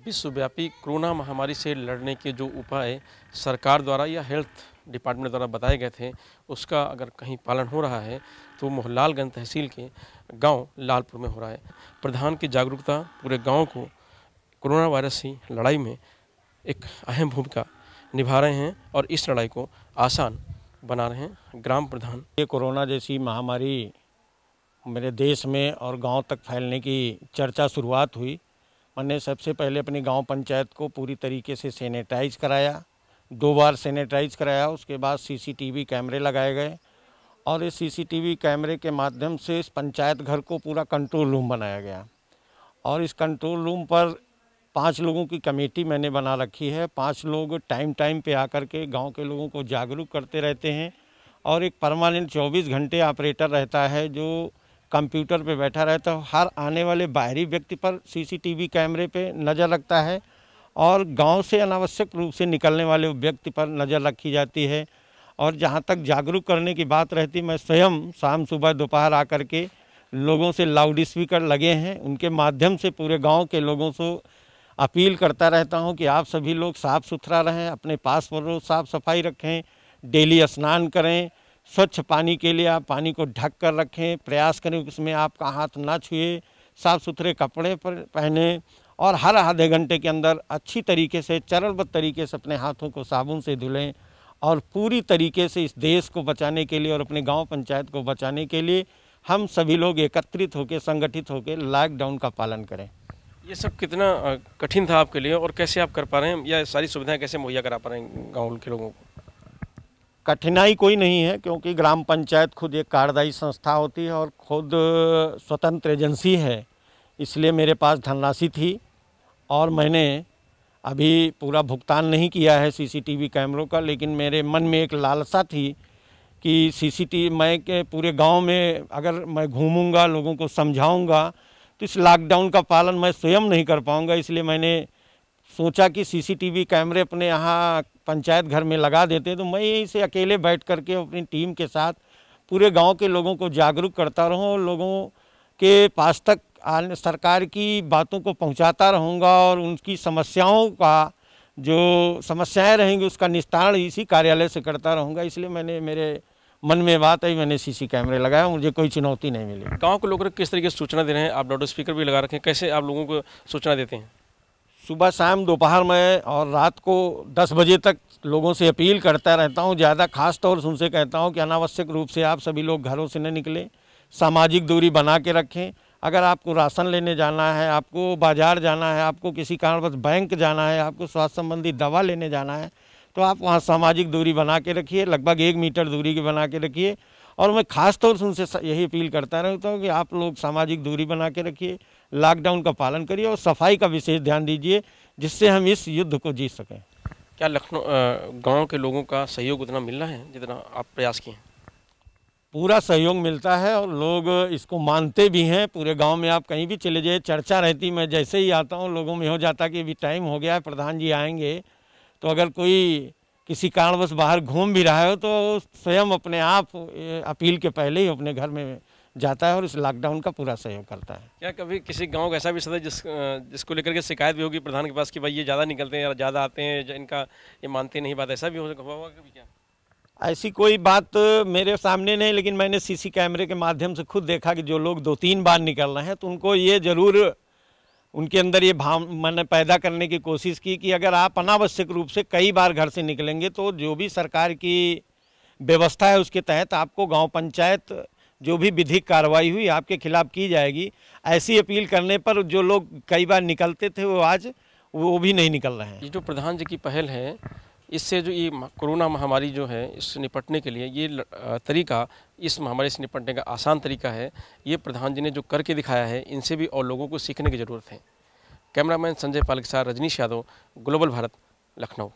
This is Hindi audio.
विश्वव्यापी कोरोना महामारी से लड़ने के जो उपाय सरकार द्वारा या हेल्थ डिपार्टमेंट द्वारा बताए गए थे, उसका अगर कहीं पालन हो रहा है तो मोहनलालगंज तहसील के गांव लालपुर में हो रहा है। प्रधान की जागरूकता पूरे गांव को कोरोना वायरस की लड़ाई में एक अहम भूमिका निभा रहे हैं और इस लड़ाई को आसान बना रहे हैं ग्राम प्रधान। ये कोरोना जैसी महामारी मेरे देश में और गांव तक फैलने की चर्चा शुरुआत हुई। मैंने सबसे पहले अपनी गांव पंचायत को पूरी तरीके से सैनिटाइज कराया, 2 बार सैनिटाइज कराया। उसके बाद सीसीटीवी कैमरे लगाए गए और इस सीसीटीवी कैमरे के माध्यम से इस पंचायत घर को पूरा कंट्रोल रूम बनाया गया और इस कंट्रोल रूम पर 5 लोगों की कमेटी मैंने बना रखी है। 5 लोग टाइम पे आकर के गांव के लोगों को जागरूक करते रहते हैं और एक परमानेंट 24 घंटे ऑपरेटर रहता है जो कंप्यूटर पे बैठा रहता है। हर आने वाले बाहरी व्यक्ति पर सीसीटीवी कैमरे पे नज़र रखता है और गांव से अनावश्यक रूप से निकलने वाले व्यक्ति पर नज़र रखी जाती है। और जहां तक जागरूक करने की बात रहती, मैं स्वयं शाम सुबह दोपहर आकर के लोगों से लाउड स्पीकर लगे हैं, उनके माध्यम से पूरे गाँव के लोगों से अपील करता रहता हूं कि आप सभी लोग साफ़ सुथरा रहें, अपने पास पर साफ़ सफाई रखें, डेली स्नान करें, स्वच्छ पानी के लिए आप पानी को ढक कर रखें, प्रयास करें उसमें आपका हाथ ना छुए, साफ़ सुथरे कपड़े पर पहने और हर आधे घंटे के अंदर अच्छी तरीके से चरणबद्ध तरीके से अपने हाथों को साबुन से धुलें और पूरी तरीके से इस देश को बचाने के लिए और अपने गांव पंचायत को बचाने के लिए हम सभी लोग एकत्रित होकर संगठित होकर लॉकडाउन का पालन करें। ये सब कितना कठिन था आपके लिए और कैसे आप कर पा रहे हैं, या सारी सुविधाएं कैसे मुहैया करा पा रहे हैं गाँव के लोगों को? कठिनाई कोई नहीं है क्योंकि ग्राम पंचायत खुद एक कार्यदायी संस्था होती है और खुद स्वतंत्र एजेंसी है, इसलिए मेरे पास धनराशि थी और मैंने अभी पूरा भुगतान नहीं किया है सीसीटीवी कैमरों का। लेकिन मेरे मन में एक लालसा थी कि सीसीटीवी मैं के पूरे गांव में अगर मैं घूमूंगा, लोगों को समझाऊंगा तो इस लॉकडाउन का पालन मैं स्वयं नहीं कर पाऊंगा। इसलिए मैंने सोचा कि सीसीटीवी कैमरे अपने यहाँ पंचायत घर में लगा देते तो मैं यहीं से अकेले बैठ करके अपनी टीम के साथ पूरे गांव के लोगों को जागरूक करता रहूं, लोगों के पास तक सरकार की बातों को पहुंचाता रहूंगा और उनकी समस्याओं का जो समस्याएं रहेंगी उसका निस्तारण इसी कार्यालय से करता रहूंगा। इसलिए मेरे मन में बात आई, मैंने सीसी कैमरे लगाया, मुझे कोई चुनौती नहीं मिली। गाँव के लोगों को किस तरीके से सूचना दे रहे हैं आप? लाउड स्पीकर भी लगा रखे हैं, कैसे आप लोगों को सूचना देते हैं? सुबह शाम दोपहर में और रात को 10 बजे तक लोगों से अपील करता रहता हूं। ज़्यादा खास तौर से उनसे कहता हूं कि अनावश्यक रूप से आप सभी लोग घरों से न निकलें, सामाजिक दूरी बना के रखें। अगर आपको राशन लेने जाना है, आपको बाज़ार जाना है, आपको किसी कारणवश बैंक जाना है, आपको स्वास्थ्य संबंधी दवा लेने जाना है तो आप वहाँ सामाजिक दूरी बना के रखिए, लगभग 1 मीटर दूरी की बना के रखिए। और मैं ख़ास तौर से उनसे यही अपील करता रहता हूँ कि आप लोग सामाजिक दूरी बना के रखिए, लॉकडाउन का पालन करिए और सफाई का विशेष ध्यान दीजिए जिससे हम इस युद्ध को जीत सकें। क्या लखनऊ गांव के लोगों का सहयोग उतना मिल रहा है जितना आप प्रयास किए? पूरा सहयोग मिलता है और लोग इसको मानते भी हैं। पूरे गांव में आप कहीं भी चले जाइए, चर्चा रहती, मैं जैसे ही आता हूं लोगों में हो जाता कि अभी टाइम हो गया है, प्रधान जी आएंगे। तो अगर कोई किसी कारणवश बाहर घूम भी रहा है तो स्वयं अपने आप अपील के पहले ही अपने घर में जाता है और इस लॉकडाउन का पूरा सहयोग करता है। क्या कभी किसी गांव का ऐसा भी सदस्य जिसको लेकर के शिकायत भी होगी प्रधान के पास कि भाई ये ज़्यादा निकलते हैं या ज़्यादा आते हैं, इनका ये मानते नहीं बात, ऐसा भी हुआ कभी क्या? ऐसी कोई बात मेरे सामने नहीं, लेकिन मैंने सीसी कैमरे के माध्यम से खुद देखा कि जो लोग 2-3 बार निकल रहे हैं तो उनको ये ज़रूर उनके अंदर ये भाव मैंने पैदा करने की कोशिश की कि अगर आप अनावश्यक रूप से कई बार घर से निकलेंगे तो जो भी सरकार की व्यवस्था है उसके तहत आपको गांव पंचायत जो भी विधिक कार्रवाई हुई आपके खिलाफ की जाएगी। ऐसी अपील करने पर जो लोग कई बार निकलते थे वो आज वो भी नहीं निकल रहे हैं। ये जो प्रधान जी की पहल है, इससे जो ये कोरोना महामारी जो है इससे निपटने के लिए ये तरीका, इस महामारी से निपटने का आसान तरीका है, ये प्रधान जी ने जो करके दिखाया है, इनसे भी और लोगों को सीखने की ज़रूरत है। कैमरामैन संजय पाल के साथ रजनीश यादव, ग्लोबल भारत, लखनऊ।